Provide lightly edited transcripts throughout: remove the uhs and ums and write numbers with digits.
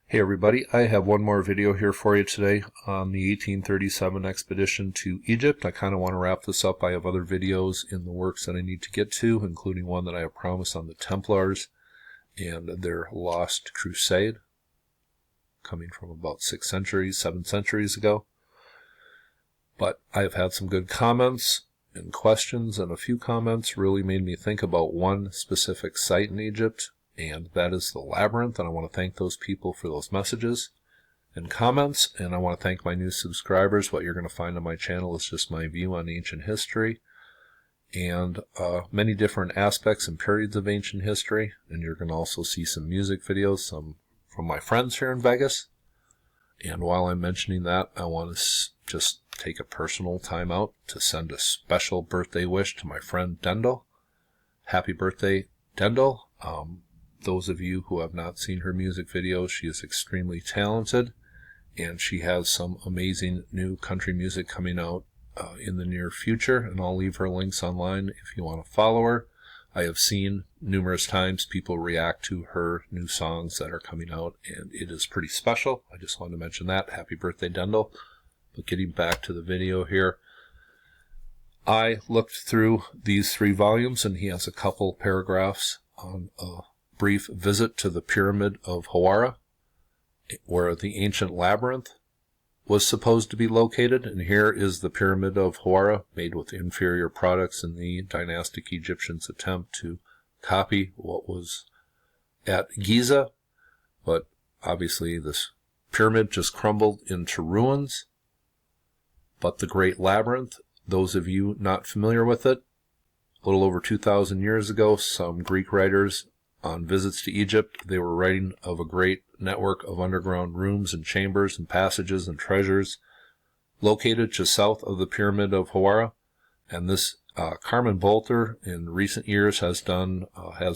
Hey everybody, I have one more video here for you today on the 1837 expedition to Egypt. I kind of want to wrap this up. I have other videos in the works that I need to get to, including one that I have promised on the Templars and their lost crusade, coming from about 7 centuries ago. But I have had some good comments and questions, and a few comments really made me think about one specific site in Egypt, and that is the Labyrinth, and I want to thank those people for those messages and comments, and I want to thank my new subscribers. What you're going to find on my channel is just my view on ancient history and many different aspects and periods of ancient history, and you're going to also see some music videos, some from my friends here in Vegas. And while I'm mentioning that, I want to just take a personal time out to send a special birthday wish to my friend Ddendyl. Happy birthday, Ddendyl. Those of you who have not seen her music videos, she is extremely talented, and she has some amazing new country music coming out in the near future, and I'll leave her links online if you want to follow her. I have seen numerous times people react to her new songs that are coming out, and it is pretty special. I just wanted to mention that. Happy birthday, Ddendyl. But getting back to the video here, I looked through these 3 volumes, and he has a couple paragraphs on brief visit to the Pyramid of Hawara, where the ancient labyrinth was supposed to be located. And here is the Pyramid of Hawara, made with inferior products in the dynastic Egyptians' attempt to copy what was at Giza. But obviously this pyramid just crumbled into ruins. But the Great Labyrinth, those of you not familiar with it, a little over 2,000 years ago, some Greek writers on visits to Egypt, they were writing of a great network of underground rooms and chambers and passages and treasures located just south of the Pyramid of Hawara. And this Carmen Bolter in recent years has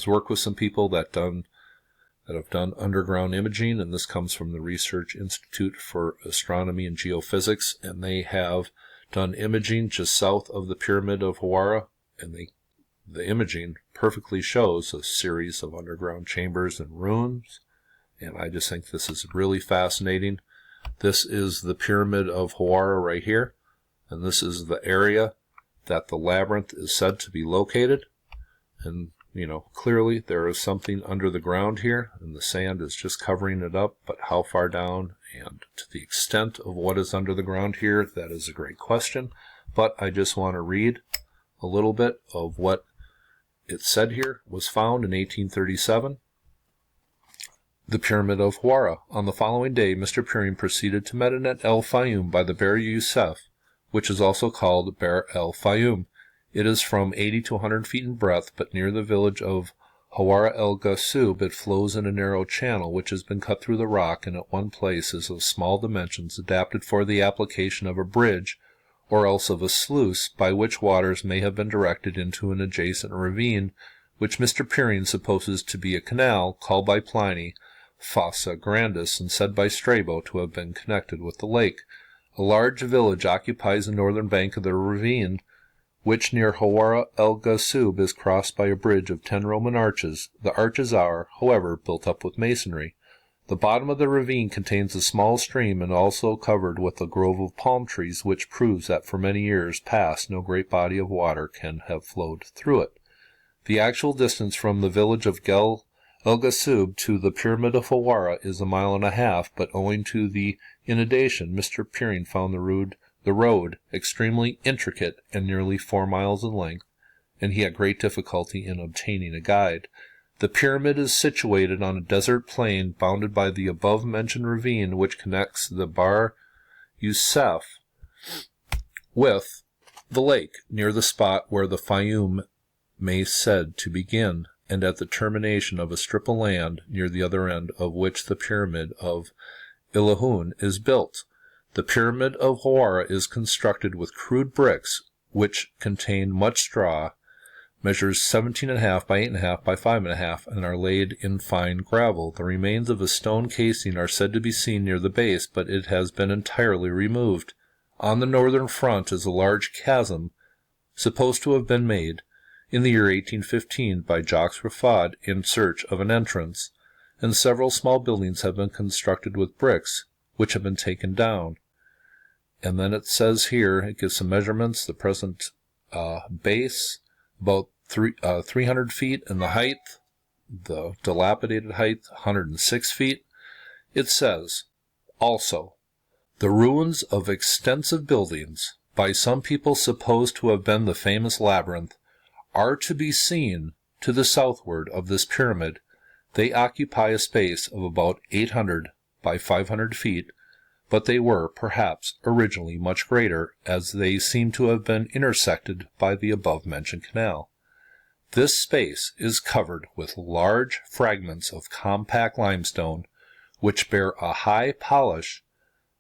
worked with some people that have done underground imaging, and this comes from the Research Institute for Astronomy and Geophysics, and they have done imaging just south of the Pyramid of Hawara, and the imaging perfectly shows a series of underground chambers and rooms, and I just think this is really fascinating. This is the Pyramid of Hawara right here, and this is the area that the labyrinth is said to be located. And you know, clearly there is something under the ground here, and the sand is just covering it up, but how far down and to the extent of what is under the ground here, that is a great question. But I just want to read a little bit of what it said here was found in 1837. The Pyramid of Hawara. On the following day, Mr. Pirin proceeded to Medinet el Fayum by the Behr Youssef, which is also called Behr el Fayum. It is from 80 to 100 feet in breadth, but near the village of Hawara el Gasub it flows in a narrow channel which has been cut through the rock, and at one place is of small dimensions, adapted for the application of a bridge or else of a sluice, by which waters may have been directed into an adjacent ravine, which Mr. Pirin supposes to be a canal, called by Pliny Fossa Grandis, and said by Strabo to have been connected with the lake. A large village occupies the northern bank of the ravine, which near Hawara el Gasub is crossed by a bridge of 10 Roman arches. The arches are, however, built up with masonry. The bottom of the ravine contains a small stream, and also covered with a grove of palm trees, which proves that for many years past no great body of water can have flowed through it. The actual distance from the village of El Gasub to the Pyramid of Hawara is 1.5 miles, but owing to the inundation, Mr. Pirin found the road extremely intricate and nearly 4 miles in length, and he had great difficulty in obtaining a guide. The pyramid is situated on a desert plain bounded by the above-mentioned ravine, which connects the Behr Youssef with the lake, near the spot where the Fayum may said to begin, and at the termination of a strip of land, near the other end of which the Pyramid of Ilahun is built. The Pyramid of Hawara is constructed with crude bricks, which contain much straw, measures 17.5 by 8.5 by 5.5, and are laid in fine gravel. The remains of a stone casing are said to be seen near the base, but it has been entirely removed. On the northern front is a large chasm, supposed to have been made in the year 1815 by Jacques Raffaud in search of an entrance, and several small buildings have been constructed with bricks, which have been taken down. And then it says here, it gives some measurements, the present base, about 300 feet in the height, the dilapidated height, 106 feet. It says, also, the ruins of extensive buildings, by some people supposed to have been the famous Labyrinth, are to be seen to the southward of this pyramid. They occupy a space of about 800 by 500 feet, but they were, perhaps, originally much greater, as they seem to have been intersected by the above-mentioned canal. This space is covered with large fragments of compact limestone, which bear a high polish,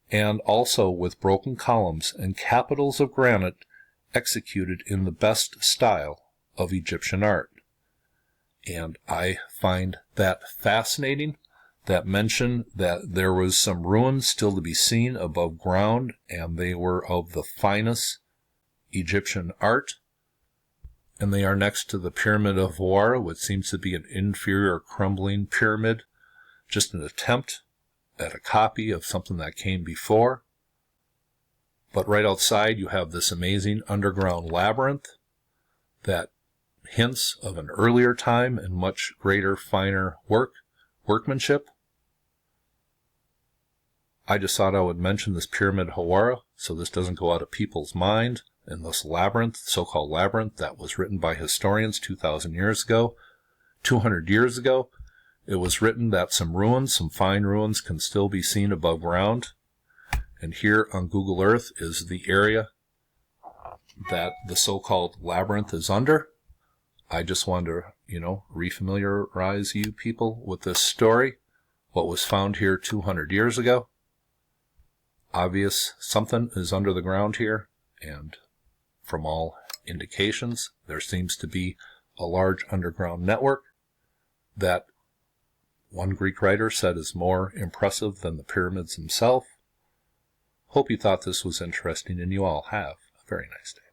and also with broken columns and capitals of granite executed in the best style of Egyptian art. And I find that fascinating, that mention that there was some ruins still to be seen above ground, and they were of the finest Egyptian art. And they are next to the Pyramid of Hawara, which seems to be an inferior crumbling pyramid, just an attempt at a copy of something that came before. But right outside you have this amazing underground labyrinth that hints of an earlier time and much greater, finer workmanship. I just thought I would mention this Pyramid of Hawara so this doesn't go out of people's mind. And this labyrinth, so-called labyrinth, that was written by historians 2,000 years ago, 200 years ago. It was written that some ruins, some fine ruins, can still be seen above ground. And here on Google Earth is the area that the so-called labyrinth is under. I just wanted to, refamiliarize you people with this story, what was found here 200 years ago. Obvious something is under the ground here, and from all indications, there seems to be a large underground network that one Greek writer said is more impressive than the pyramids themselves. Hope you thought this was interesting, and you all have a very nice day.